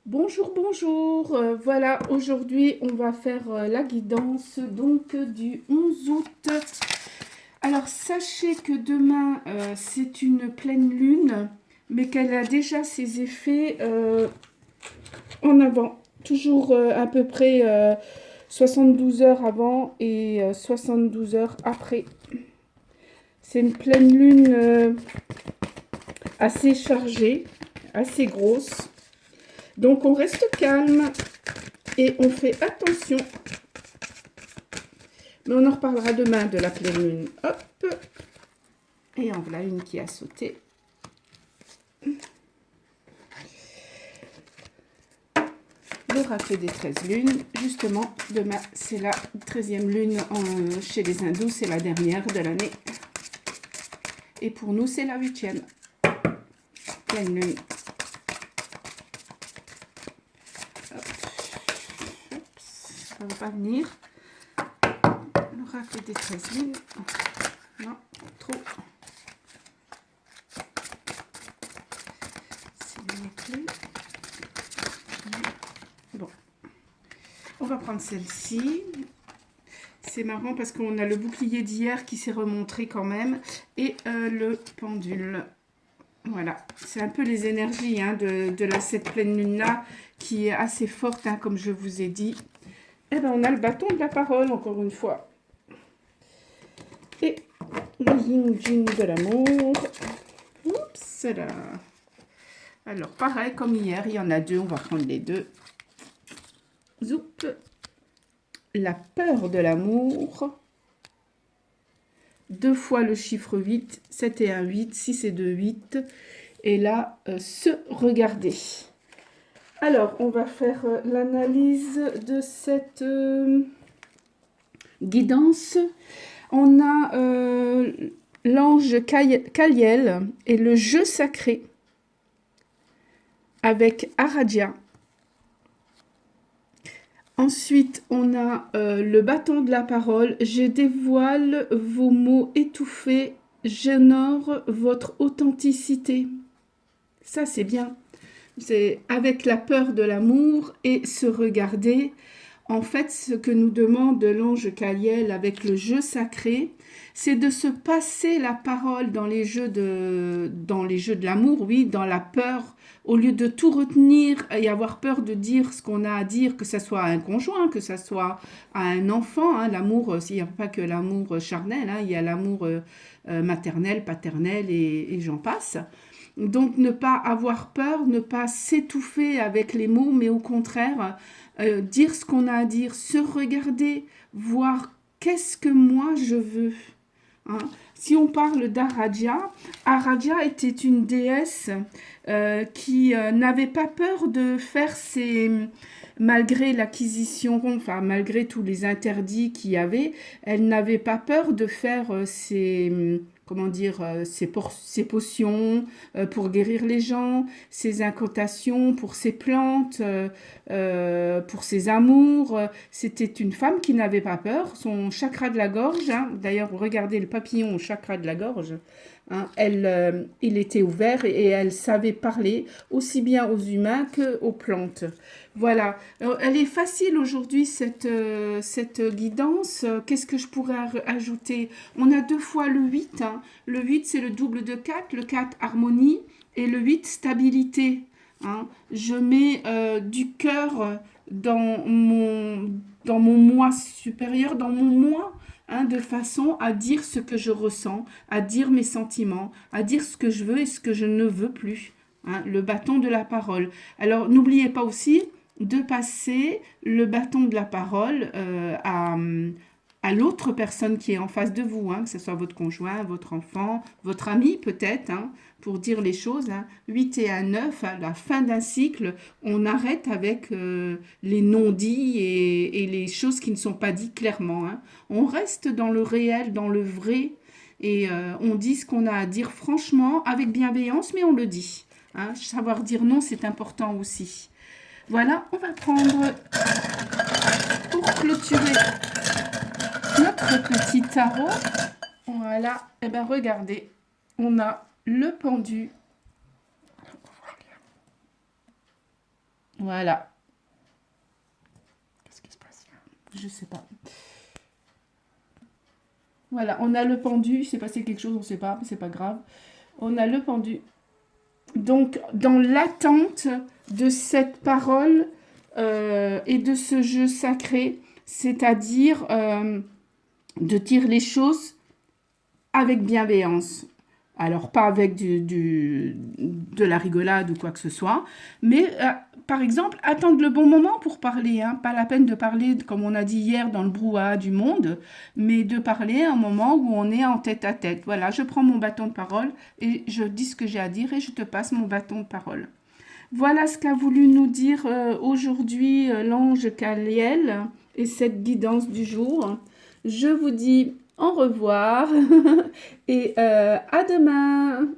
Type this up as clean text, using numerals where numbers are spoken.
Bonjour, bonjour. Voilà, aujourd'hui, on va faire la guidance donc du 11 août. Alors, sachez que demain, c'est une pleine lune, mais qu'elle a déjà ses effets en avant. Toujours à peu près 72 heures avant et 72 heures après. C'est une pleine lune assez chargée, assez grosse. Donc, on reste calme. Et on fait attention. Mais on en reparlera demain de la pleine lune. Hop. Et en voilà une qui a sauté. L'oracle des 13 lunes. Justement, demain, c'est la 13e lune chez les hindous. C'est la dernière de l'année. Et pour nous, c'est la 8e. Pleine lune. Hop. Ça ne va pas venir. L'oracle des 13 lunes. Non, trop. C'est les clés. Bon. On va prendre celle-ci. C'est marrant parce qu'on a le bouclier d'hier qui s'est remontré quand même. Et le pendule. Voilà. C'est un peu les énergies de cette pleine lune-là qui est assez forte, comme je vous ai dit. Et bien, on a le bâton de la parole, encore une fois. Et le yin-jin de l'amour. Oups là. Alors, pareil, comme hier, il y en a deux. On va prendre les deux. Zoup. La peur de l'amour. 2 fois le chiffre 8. 7 et 1, 8. 6 et 2, 8. Et là, se regarder. Alors, on va faire l'analyse de cette guidance. On a l'ange Kaliel et le jeu sacré avec Aradia. Ensuite, on a le bâton de la parole. Je dévoile vos mots étouffés. J'honore votre authenticité. Ça, c'est bien. C'est avec la peur de l'amour et se regarder. En fait, ce que nous demande l'ange Kaliel avec le jeu sacré, c'est de se passer la parole dans les jeux de l'amour, oui, dans la peur, au lieu de tout retenir et avoir peur de dire ce qu'on a à dire, que ce soit à un conjoint, que ce soit à un enfant. L'amour, il n'y a pas que l'amour charnel, il y a l'amour maternel, paternel et j'en passe. Donc, ne pas avoir peur, ne pas s'étouffer avec les mots, mais au contraire, dire ce qu'on a à dire, se regarder, voir qu'est-ce que moi je veux. Si on parle d'Aradia, Aradia était une déesse qui n'avait pas peur de faire malgré l'acquisition, enfin malgré tous les interdits qu'il y avait, elle n'avait pas peur de faire comment dire, ses potions pour guérir les gens, ses incantations pour ses plantes, pour ses amours. C'était une femme qui n'avait pas peur. Son chakra de la gorge, d'ailleurs, regardez le papillon au chakra de la gorge, il était ouvert et elle savait parler aussi bien aux humains qu'aux plantes. Voilà. Alors, elle est facile aujourd'hui, cette guidance. Qu'est-ce que je pourrais ajouter? On a 2 fois le 8. Le 8, c'est le double de 4. Le 4, harmonie. Et le 8, stabilité. Je mets du cœur dans mon moi supérieur, dans mon moi, de façon à dire ce que je ressens, à dire mes sentiments, à dire ce que je veux et ce que je ne veux plus. Le bâton de la parole. Alors, n'oubliez pas aussi de passer le bâton de la parole à l'autre personne qui est en face de vous, que ce soit votre conjoint, votre enfant, votre ami peut-être, pour dire les choses. 8 et 1, 9, à la fin d'un cycle, on arrête avec les non-dits et les choses qui ne sont pas dites clairement. On reste dans le réel, dans le vrai, et on dit ce qu'on a à dire franchement, avec bienveillance, mais on le dit. Savoir dire non, c'est important aussi. Voilà, on va prendre, pour clôturer notre petit tarot, voilà, et bien regardez, on a le pendu, Voilà. Qu'est-ce qui se passe là? Je sais pas. Voilà, on a le pendu. Il s'est passé quelque chose, on ne sait pas, mais c'est pas grave. On a le pendu. Donc, dans l'attente de cette parole et de ce jeu sacré, c'est-à-dire de dire les choses avec bienveillance. Alors, pas avec de la rigolade ou quoi que ce soit, mais par exemple, attendre le bon moment pour parler. Hein. Pas la peine de parler, comme on a dit hier, dans le brouhaha du monde, mais de parler à un moment où on est en tête à tête. Voilà, je prends mon bâton de parole et je dis ce que j'ai à dire et je te passe mon bâton de parole. Voilà ce qu'a voulu nous dire aujourd'hui l'ange Caliel et cette guidance du jour. Je vous dis au revoir et à demain.